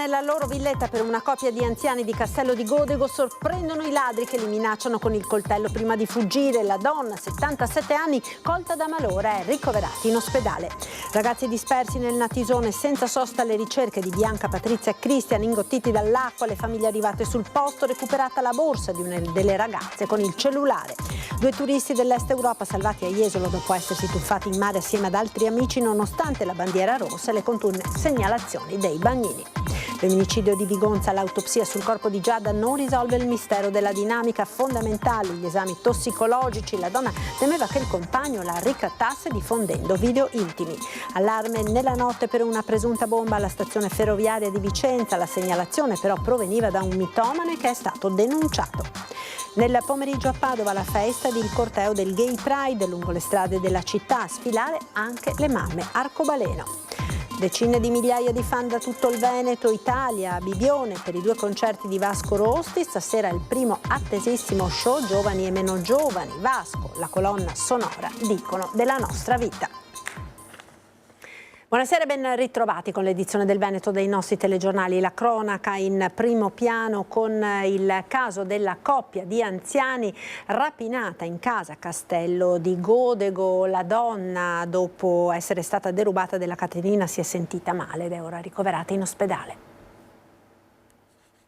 nella loro villetta per una coppia di anziani di Castello di Godego sorprendono i ladri che li minacciano con il coltello prima di fuggire. La donna, 77 anni, colta da malora, è ricoverata in ospedale. Ragazzi dispersi nel Natisone, senza sosta alle ricerche di Bianca, Patrizia e Cristian, ingottiti dall'acqua, le famiglie arrivate sul posto, recuperata la borsa di una delle ragazze con il cellulare. 2 turisti dell'Est Europa salvati a Jesolo dopo essersi tuffati in mare assieme ad altri amici nonostante la bandiera rossa e le continue segnalazioni dei bagnini. Femminicidio di Vigonza, l'autopsia sul corpo di Giada non risolve il mistero della dinamica. Fondamentali gli esami tossicologici. La donna temeva che il compagno la ricattasse diffondendo video intimi. Allarme nella notte per una presunta bomba alla stazione ferroviaria di Vicenza. La segnalazione però proveniva da un mitomane che è stato denunciato. Nel pomeriggio a Padova la festa ed il corteo del Gay Pride lungo le strade della città, a sfilare anche le mamme arcobaleno. Decine di migliaia di fan da tutto il Veneto, Italia, Bibione per i 2 concerti di Vasco Rosti. Stasera il primo attesissimo show Giovani e meno giovani. Vasco, la colonna sonora, dicono, della nostra vita. Buonasera e ben ritrovati con l'edizione del Veneto dei nostri telegiornali. La cronaca in primo piano con il caso della coppia di anziani rapinata in casa a Castello di Godego. La donna, dopo essere stata derubata della catenina, si è sentita male ed è ora ricoverata in ospedale.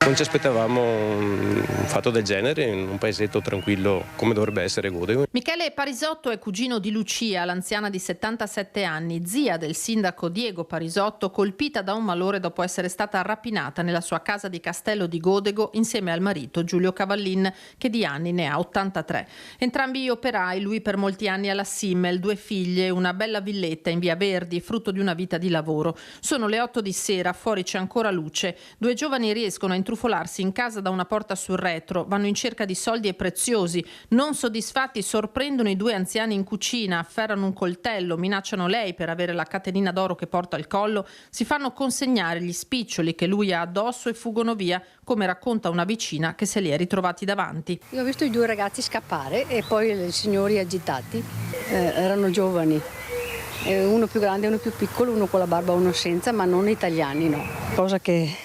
Non ci aspettavamo un fatto del genere in un paesetto tranquillo come dovrebbe essere Godego. Michele Parisotto è cugino di Lucia, l'anziana di 77 anni, zia del sindaco Diego Parisotto, colpita da un malore dopo essere stata rapinata nella sua casa di Castello di Godego insieme al marito Giulio Cavallin, che di anni ne ha 83. Entrambi operai, lui per molti anni alla Simmel, 2 figlie, una bella villetta in via Verdi, frutto di una vita di lavoro. Sono le 8 di sera, fuori c'è ancora luce. 2 giovani riescono a intrufolarsi in casa da una porta sul retro, vanno in cerca di soldi e preziosi. Non soddisfatti sorprendono i 2 anziani in cucina, afferrano un coltello, minacciano lei per avere la catenina d'oro che porta al collo, si fanno consegnare gli spiccioli che lui ha addosso e fuggono via, come racconta una vicina che se li è ritrovati davanti. Io ho visto i 2 ragazzi scappare e poi i signori agitati, erano giovani. Uno più grande e uno più piccolo, uno con la barba e uno senza, ma non italiani, no. Cosa che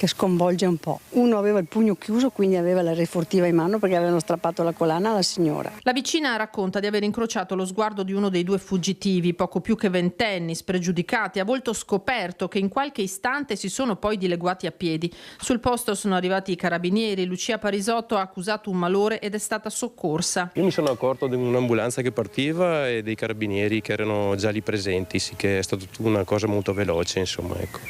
sconvolge un po'. Uno aveva il pugno chiuso, quindi aveva la refurtiva in mano perché avevano strappato la collana alla signora. La vicina racconta di aver incrociato lo sguardo di uno dei 2 fuggitivi, poco più che ventenni, spregiudicati, a volto scoperto, che in qualche istante si sono poi dileguati a piedi. Sul posto sono arrivati i carabinieri. Lucia Parisotto ha accusato un malore ed è stata soccorsa. Io mi sono accorto di un'ambulanza che partiva e dei carabinieri che erano già lì presenti, sì, che è stata una cosa molto veloce, insomma, ecco.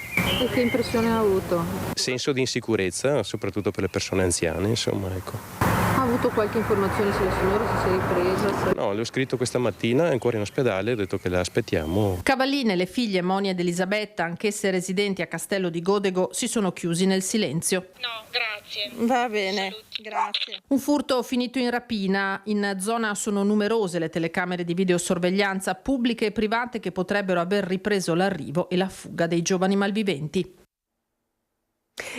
E che impressione ha avuto? Senso di insicurezza, soprattutto per le persone anziane, insomma, ecco. Ha avuto qualche informazione sulla signora, se si è ripresa? No, le ho scritto questa mattina, è ancora in ospedale, ho detto che la aspettiamo. Cavalline, le figlie Monia ed Elisabetta, anch'esse residenti a Castello di Godego, si sono chiusi nel silenzio. No, grazie. Va bene, Saluti. grazie. Un furto finito in rapina. In zona sono numerose le telecamere di videosorveglianza pubbliche e private che potrebbero aver ripreso l'arrivo e la fuga dei giovani malviventi.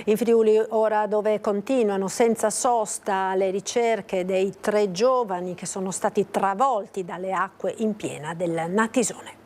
In Friuli ora, dove continuano senza sosta le ricerche dei 3 giovani che sono stati travolti dalle acque in piena del Natisone.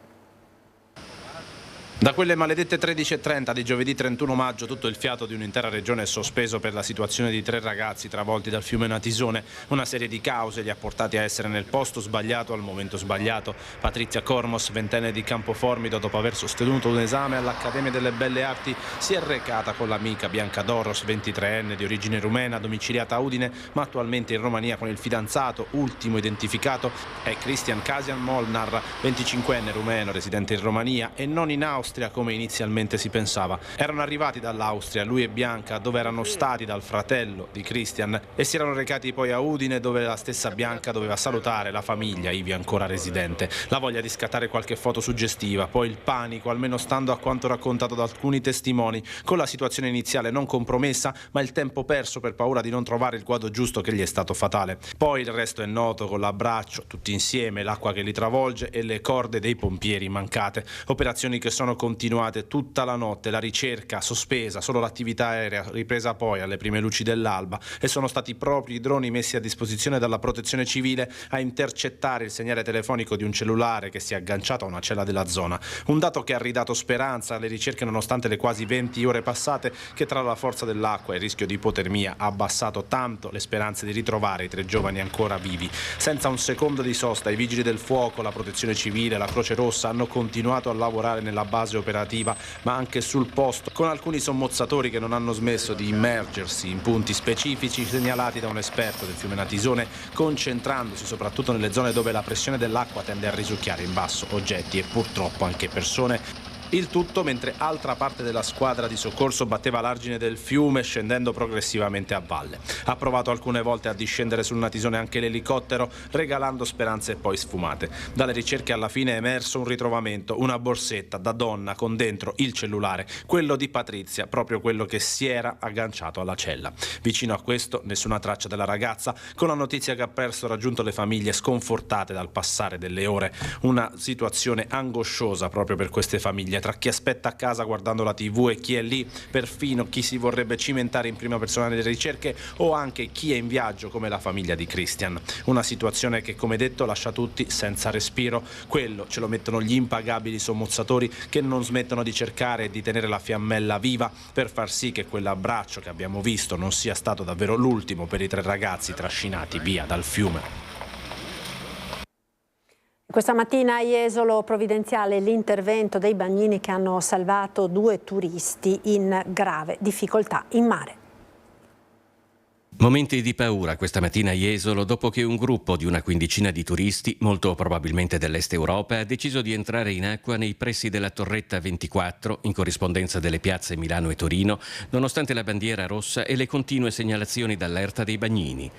Da quelle maledette 13:30 di giovedì 31 maggio tutto il fiato di un'intera regione è sospeso per la situazione di 3 ragazzi travolti dal fiume Natisone. Una serie di cause li ha portati a essere nel posto sbagliato al momento sbagliato. Patrizia Cormos, 20enne di Campoformido, dopo aver sostenuto un esame all'Accademia delle Belle Arti, si è recata con l'amica Bianca Doros, 23enne di origine rumena, domiciliata a Udine, ma attualmente in Romania con il fidanzato, ultimo identificato, è Cristian Casian Molnar, 25enne rumeno, residente in Romania e non in Austria come inizialmente si pensava. Erano arrivati dall'Austria, lui e Bianca, dove erano stati dal fratello di Christian, e si erano recati poi a Udine, dove la stessa Bianca doveva salutare la famiglia, ivi ancora residente. La voglia di scattare qualche foto suggestiva, poi il panico, almeno stando a quanto raccontato da alcuni testimoni, con la situazione iniziale non compromessa, ma il tempo perso per paura di non trovare il quadro giusto che gli è stato fatale. Poi il resto è noto, con l'abbraccio, tutti insieme, l'acqua che li travolge e le corde dei pompieri mancate. Operazioni che sono continuate tutta la notte, la ricerca sospesa, solo l'attività aerea ripresa poi alle prime luci dell'alba, e sono stati proprio i droni messi a disposizione dalla Protezione Civile a intercettare il segnale telefonico di un cellulare che si è agganciato a una cella della zona. Un dato che ha ridato speranza alle ricerche nonostante le quasi 20 ore passate, che tra la forza dell'acqua e il rischio di ipotermia ha abbassato tanto le speranze di ritrovare i 3 giovani ancora vivi. Senza un secondo di sosta, i vigili del fuoco, la Protezione Civile, la Croce Rossa hanno continuato a lavorare nella base operativa, ma anche sul posto, con alcuni sommozzatori che non hanno smesso di immergersi in punti specifici segnalati da un esperto del fiume Natisone, concentrandosi soprattutto nelle zone dove la pressione dell'acqua tende a risucchiare in basso oggetti e purtroppo anche persone. Il tutto mentre altra parte della squadra di soccorso batteva l'argine del fiume scendendo progressivamente a valle. Ha provato alcune volte a discendere sul Natisone anche l'elicottero, regalando speranze e poi sfumate. Dalle ricerche alla fine è emerso un ritrovamento, una borsetta da donna con dentro il cellulare, quello di Patrizia, proprio quello che si era agganciato alla cella. Vicino a questo nessuna traccia della ragazza, con la notizia che ha perso raggiunto le famiglie sconfortate dal passare delle ore. Una situazione angosciosa proprio per queste famiglie, tra chi aspetta a casa guardando la TV e chi è lì, perfino chi si vorrebbe cimentare in prima persona nelle ricerche, o anche chi è in viaggio come la famiglia di Christian. Una situazione che, come detto, lascia tutti senza respiro. Quello ce lo mettono gli impagabili sommozzatori che non smettono di cercare e di tenere la fiammella viva per far sì che quell'abbraccio che abbiamo visto non sia stato davvero l'ultimo per i 3 ragazzi trascinati via dal fiume. Questa mattina a Jesolo Provvidenziale l'intervento dei bagnini che hanno salvato 2 turisti in grave difficoltà in mare. Momenti di paura questa mattina a Jesolo dopo che un gruppo di una quindicina di turisti, molto probabilmente dell'Est Europa, ha deciso di entrare in acqua nei pressi della Torretta 24, in corrispondenza delle piazze Milano e Torino, nonostante la bandiera rossa e le continue segnalazioni d'allerta dei bagnini.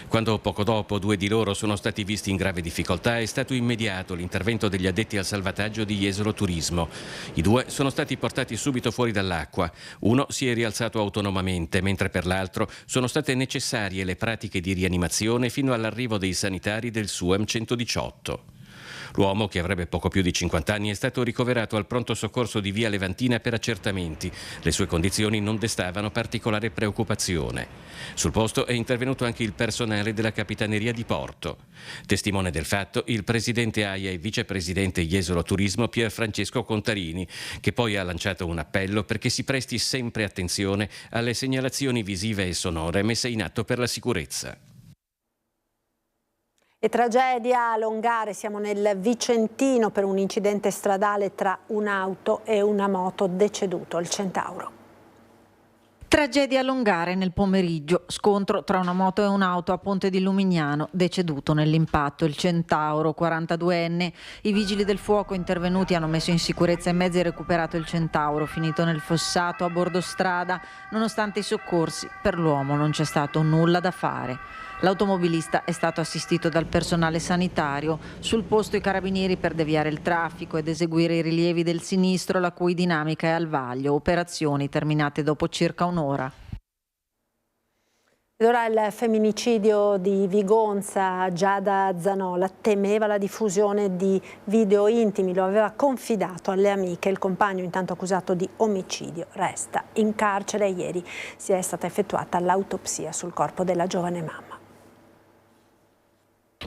Quando poco dopo 2 di loro sono stati visti in grave difficoltà, è stato immediato l'intervento degli addetti al salvataggio di Jesolo Turismo. I 2 sono stati portati subito fuori dall'acqua. Uno si è rialzato autonomamente, mentre per l'altro sono state necessarie le pratiche di rianimazione fino all'arrivo dei sanitari del SUEM 118. L'uomo, che avrebbe poco più di 50 anni, è stato ricoverato al pronto soccorso di Via Levantina per accertamenti. Le sue condizioni non destavano particolare preoccupazione. Sul posto è intervenuto anche il personale della Capitaneria di Porto. Testimone del fatto il presidente AIA e vicepresidente Jesolo Turismo Pier Francesco Contarini, che poi ha lanciato un appello perché si presti sempre attenzione alle segnalazioni visive e sonore messe in atto per la sicurezza. E tragedia a Longare, siamo nel Vicentino per un incidente stradale tra un'auto e una moto, deceduto il Centauro. Tragedia a Longare nel pomeriggio, scontro tra una moto e un'auto a Ponte di Lumignano, deceduto nell'impatto il Centauro, 42enne. I vigili del fuoco intervenuti hanno messo in sicurezza i mezzi e recuperato il Centauro, finito nel fossato a bordo strada. Nonostante i soccorsi, per l'uomo non c'è stato nulla da fare. L'automobilista è stato assistito dal personale sanitario, sul posto i carabinieri per deviare il traffico ed eseguire i rilievi del sinistro, la cui dinamica è al vaglio, operazioni terminate dopo circa un'ora. Ed ora il femminicidio di Vigonza. Giada Zanola temeva la diffusione di video intimi, lo aveva confidato alle amiche. Il compagno, intanto accusato di omicidio, resta in carcere. Ieri si è stata effettuata l'autopsia sul corpo della giovane mamma.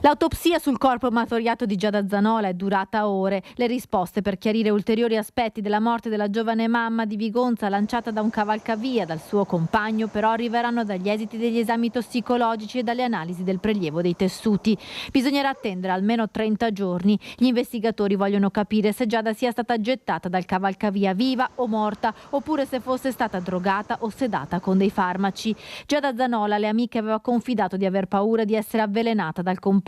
L'autopsia sul corpo martoriato di Giada Zanola è durata ore. Le risposte per chiarire ulteriori aspetti della morte della giovane mamma di Vigonza, lanciata da un cavalcavia dal suo compagno, però arriveranno dagli esiti degli esami tossicologici e dalle analisi del prelievo dei tessuti. Bisognerà attendere almeno 30 giorni. Gli investigatori vogliono capire se Giada sia stata gettata dal cavalcavia viva o morta, oppure se fosse stata drogata o sedata con dei farmaci. Giada Zanola alle amiche aveva confidato di aver paura di essere avvelenata dal compagno.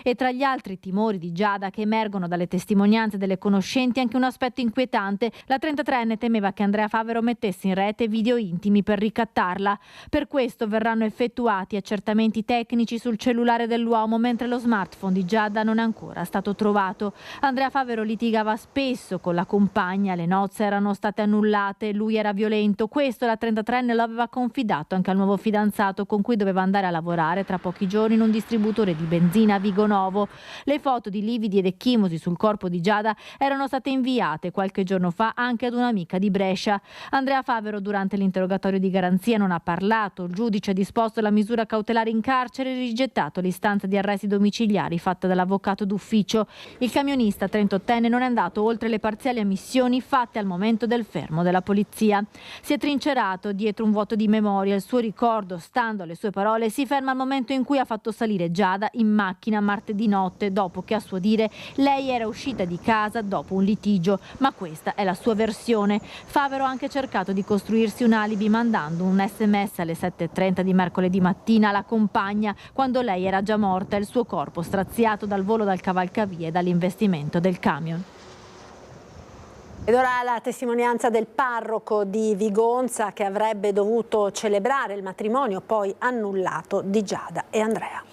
E tra gli altri timori di Giada che emergono dalle testimonianze delle conoscenti anche un aspetto inquietante. La 33enne temeva che Andrea Favero mettesse in rete video intimi per ricattarla. Per questo verranno effettuati accertamenti tecnici sul cellulare dell'uomo, mentre lo smartphone di Giada non è ancora stato trovato. Andrea Favero litigava spesso con la compagna, le nozze erano state annullate, lui era violento. Questo la 33enne lo aveva confidato anche al nuovo fidanzato, con cui doveva andare a lavorare tra pochi giorni in un distributore di benzina benzina a Vigonovo. Le foto di lividi ed ecchimosi sul corpo di Giada erano state inviate qualche giorno fa anche ad un'amica di Brescia. Andrea Favero durante l'interrogatorio di garanzia non ha parlato. Il giudice ha disposto la misura cautelare in carcere e rigettato l'istanza di arresti domiciliari fatta dall'avvocato d'ufficio. Il camionista 38enne non è andato oltre le parziali ammissioni fatte al momento del fermo della polizia. Si è trincerato dietro un vuoto di memoria. Il suo ricordo, stando alle sue parole, si ferma al momento in cui ha fatto salire Giada in macchina martedì notte, dopo che a suo dire lei era uscita di casa dopo un litigio. Ma questa è la sua versione. Favero ha anche cercato di costruirsi un alibi mandando un SMS alle 7:30 di mercoledì mattina alla compagna, quando lei era già morta e il suo corpo straziato dal volo dal cavalcavia e dall'investimento del camion. Ed ora la testimonianza del parroco di Vigonza che avrebbe dovuto celebrare il matrimonio poi annullato di Giada e Andrea.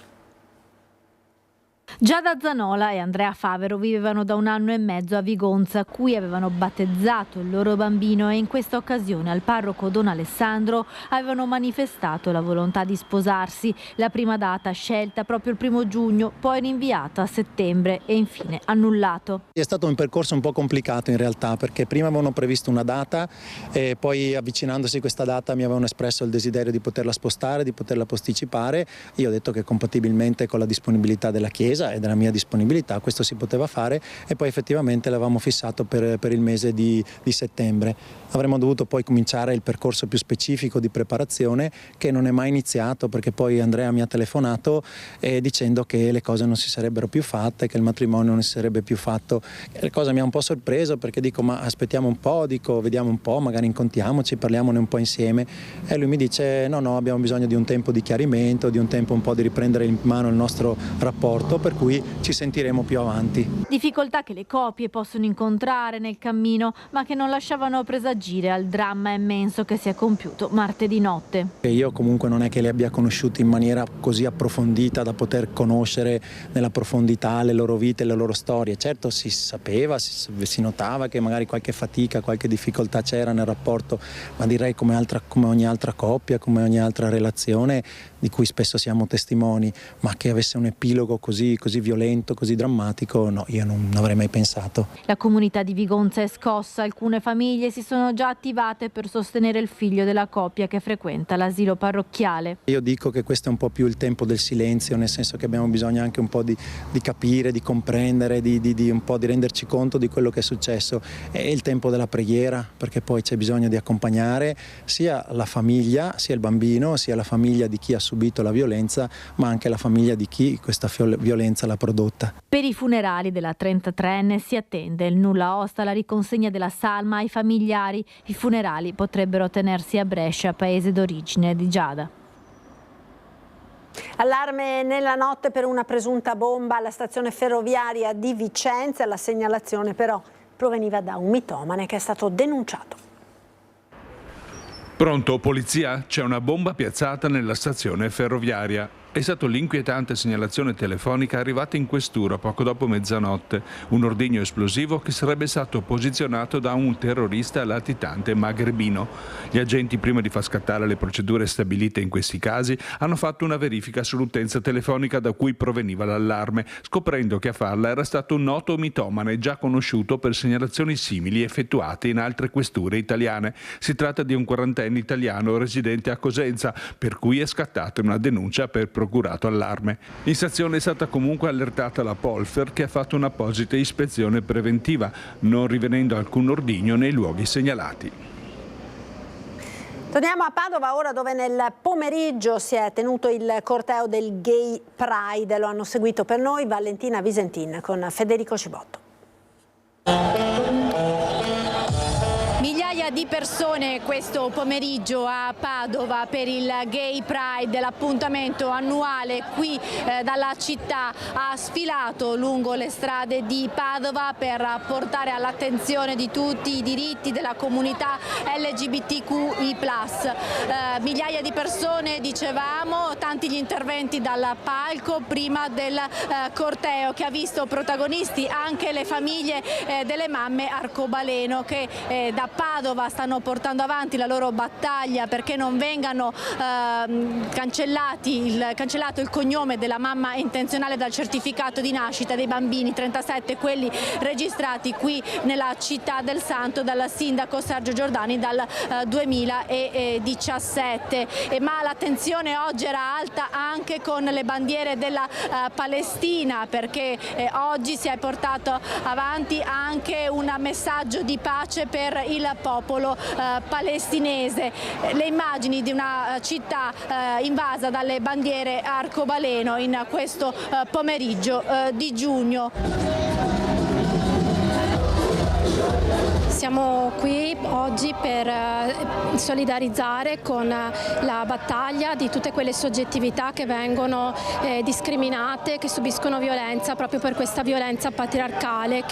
Giada Zanola e Andrea Favero vivevano da 1 anno e mezzo a Vigonza, cui avevano battezzato il loro bambino, e in questa occasione al parroco Don Alessandro avevano manifestato la volontà di sposarsi. La prima data scelta proprio il 1° giugno, poi rinviata a settembre e infine annullato. È stato un percorso un po' complicato in realtà, perché prima avevano previsto una data e poi avvicinandosi a questa data mi avevano espresso il desiderio di poterla spostare, di poterla posticipare. Io ho detto che compatibilmente con la disponibilità della Chiesa e della mia disponibilità questo si poteva fare, e poi effettivamente l'avevamo fissato per il mese di settembre. Avremmo dovuto poi cominciare il percorso più specifico di preparazione, che non è mai iniziato, perché poi Andrea mi ha telefonato dicendo che le cose non si sarebbero più fatte, che il matrimonio non si sarebbe più fatto. La cosa mi ha un po' sorpreso, perché dico ma aspettiamo un po', vediamo un po', magari incontriamoci, parliamone un po' insieme, e lui mi dice no, abbiamo bisogno di un tempo di chiarimento, di un tempo un po' di riprendere in mano il nostro rapporto, per cui ci sentiremo più avanti. Difficoltà che le coppie possono incontrare nel cammino, ma che non lasciavano presagire al dramma immenso che si è compiuto martedì notte. Io comunque non è che li abbia conosciuti in maniera così approfondita da poter conoscere nella profondità le loro vite e le loro storie. Certo si sapeva, si notava che magari qualche fatica, qualche difficoltà c'era nel rapporto, ma direi come ogni altra coppia, come ogni altra relazione di cui spesso siamo testimoni, ma che avesse un epilogo così violento, così drammatico, no, io non avrei mai pensato. La comunità di Vigonza è scossa, alcune famiglie si sono già attivate per sostenere il figlio della coppia che frequenta l'asilo parrocchiale. Io dico che questo è un po' più il tempo del silenzio, nel senso che abbiamo bisogno anche un po' di capire, di comprendere, di un po' di renderci conto di quello che è successo. È il tempo della preghiera, perché poi c'è bisogno di accompagnare sia la famiglia, sia il bambino, sia la famiglia di chi ha subito la violenza, ma anche la famiglia di chi questa violenza l'ha prodotta. Per i funerali della 33enne si attende il nulla osta alla riconsegna della salma ai familiari. I funerali potrebbero tenersi a Brescia, paese d'origine di Giada. Allarme nella notte per una presunta bomba alla stazione ferroviaria di Vicenza. La segnalazione però proveniva da un mitomane che è stato denunciato. Pronto, polizia? C'è una bomba piazzata nella stazione ferroviaria. È stata l'inquietante segnalazione telefonica arrivata in questura poco dopo mezzanotte. Un ordigno esplosivo che sarebbe stato posizionato da un terrorista latitante magrebino. Gli agenti, prima di far scattare le procedure stabilite in questi casi, hanno fatto una verifica sull'utenza telefonica da cui proveniva l'allarme, scoprendo che a farla era stato un noto mitomane già conosciuto per segnalazioni simili effettuate in altre questure italiane. Si tratta di un 40enne italiano residente a Cosenza, per cui è scattata una denuncia per procurato allarme. In stazione è stata comunque allertata la Polfer, che ha fatto un'apposita ispezione preventiva, non rivenendo alcun ordigno nei luoghi segnalati. Torniamo a Padova ora, dove nel pomeriggio si è tenuto il corteo del Gay Pride. Lo hanno seguito per noi Valentina Visentin con Federico Cibotto. Migliaia di persone questo pomeriggio a Padova per il Gay Pride, l'appuntamento annuale qui dalla città, ha sfilato lungo le strade di Padova per portare all'attenzione di tutti i diritti della comunità LGBTQI+. Migliaia di persone, dicevamo, tanti gli interventi dal palco prima del corteo, che ha visto protagonisti anche le famiglie delle mamme arcobaleno che da Padova stanno portando avanti la loro battaglia perché non vengano cancellato il cognome della mamma intenzionale dal certificato di nascita dei bambini, 37 quelli registrati qui nella città del Santo dal sindaco Sergio Giordani dal 2017. Ma l'attenzione oggi era alta anche con le bandiere della Palestina, perché oggi si è portato avanti anche un messaggio di pace per il popolo palestinese. Le immagini di una città invasa dalle bandiere arcobaleno in questo pomeriggio di giugno. Siamo qui oggi per solidarizzare con la battaglia di tutte quelle soggettività che vengono discriminate, che subiscono violenza proprio per questa violenza patriarcale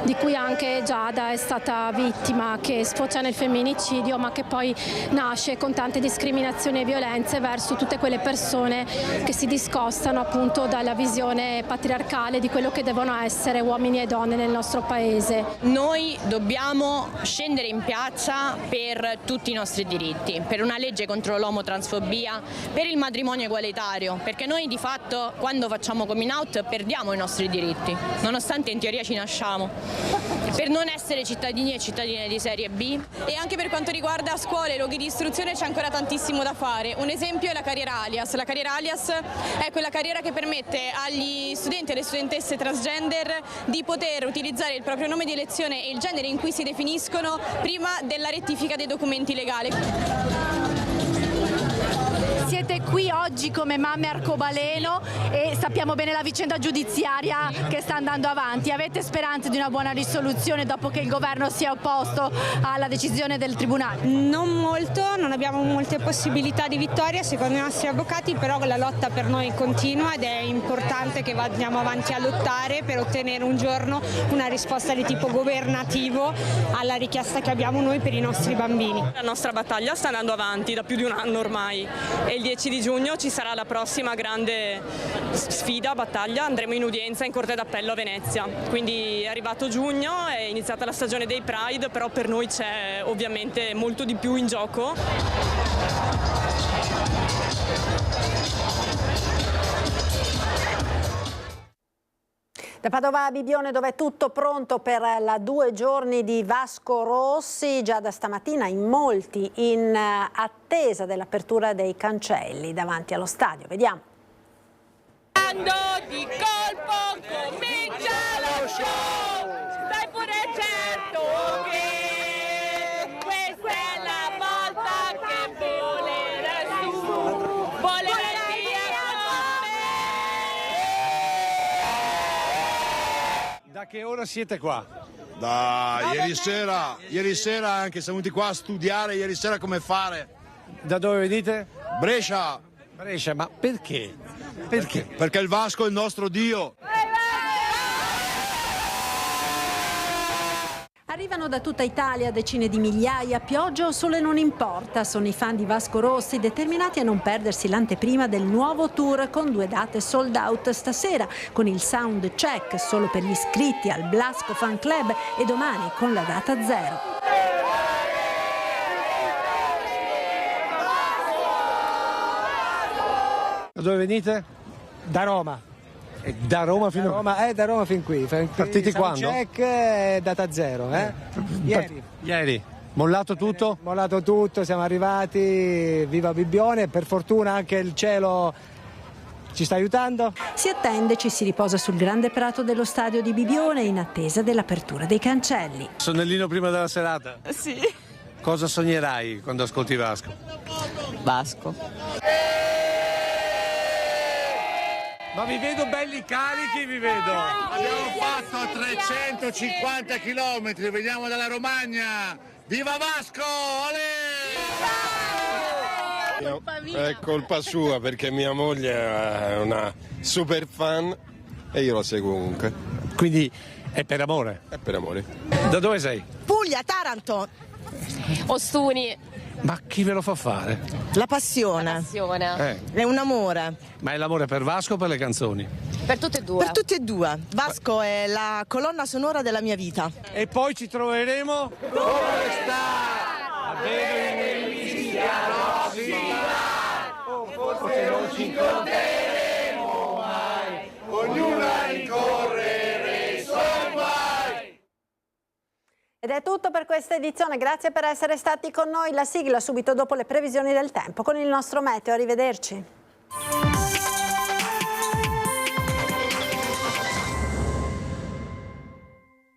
di cui anche Giada è stata vittima, che sfocia nel femminicidio ma che poi nasce con tante discriminazioni e violenze verso tutte quelle persone che si discostano appunto dalla visione patriarcale di quello che devono essere uomini e donne nel nostro paese. Noi dobbiamo scendere in piazza per tutti i nostri diritti, per una legge contro l'omotransfobia, per il matrimonio egualitario, perché noi di fatto quando facciamo coming out perdiamo i nostri diritti, nonostante in teoria ci nasciamo, per non essere cittadini e cittadine di serie B. E anche per quanto riguarda scuole e luoghi di istruzione c'è ancora tantissimo da fare. Un esempio è la carriera alias. La carriera alias è quella carriera che permette agli studenti e alle studentesse transgender di poter utilizzare il proprio nome di elezione e il genere in cui si definiscono prima della rettifica dei documenti legali. Siete qui oggi come mamme arcobaleno e sappiamo bene la vicenda giudiziaria che sta andando avanti. Avete speranze di una buona risoluzione dopo che il governo si è opposto alla decisione del tribunale? Non molto, non abbiamo molte possibilità di vittoria secondo i nostri avvocati, però la lotta per noi continua ed è importante che andiamo avanti a lottare per ottenere un giorno una risposta di tipo governativo alla richiesta che abbiamo noi per i nostri bambini. La nostra battaglia sta andando avanti da più di un anno ormai e il 10 di giugno ci sarà la prossima grande sfida, battaglia, andremo in udienza in Corte d'Appello a Venezia, quindi è arrivato giugno, è iniziata la stagione dei Pride, però per noi c'è ovviamente molto di più in gioco. Da Padova a Bibione, dove è tutto pronto per la 2 giorni di Vasco Rossi, già da stamattina in molti in attesa dell'apertura dei cancelli davanti allo stadio. Vediamo. Di colpo comincia lo show, stai pure certo che questa è la volta che voleresti via con me. Da che ora siete qua? Ieri sera anche siamo venuti qua a studiare, ieri sera come fare. Da dove venite? Brescia. Brescia, ma perché? Perché il Vasco è il nostro Dio. Arrivano da tutta Italia decine di migliaia, pioggia o sole non importa, sono i fan di Vasco Rossi determinati a non perdersi l'anteprima del nuovo tour con 2 date sold out stasera, con il sound check solo per gli iscritti al Blasco Fan Club e domani con la data 0. Da dove venite? Da Roma. Da Roma fino Da Roma fin qui. Partiti quando? Check, data 0. Ieri. Mollato tutto? Mollato tutto, siamo arrivati, viva Bibione, per fortuna anche il cielo ci sta aiutando. Si attende, ci si riposa sul grande prato dello stadio di Bibione in attesa dell'apertura dei cancelli. Sonnellino prima della serata? Sì. Cosa sognerai quando ascolti Vasco? Vasco. Ma vi vedo belli carichi, vi vedo. Abbiamo fatto 350 km, veniamo dalla Romagna. Viva Vasco! Olè! È colpa sua perché mia moglie è una super fan e io la seguo comunque. Quindi è per amore? È per amore. Da dove sei? Puglia, Taranto. Ostuni. Ma chi ve lo fa fare? La passione. È un amore. Ma è l'amore per Vasco o per le canzoni? Per tutte e due. Per tutte e due. Vasco è la colonna sonora della mia vita. E poi ci troveremo dove sta? Bene mi sia forse non ci incontreremo mai, ognuno a rincorrere i suoi guai. Ed è tutto per questa edizione, grazie per essere stati con noi. La sigla subito dopo le previsioni del tempo con il nostro meteo. Arrivederci.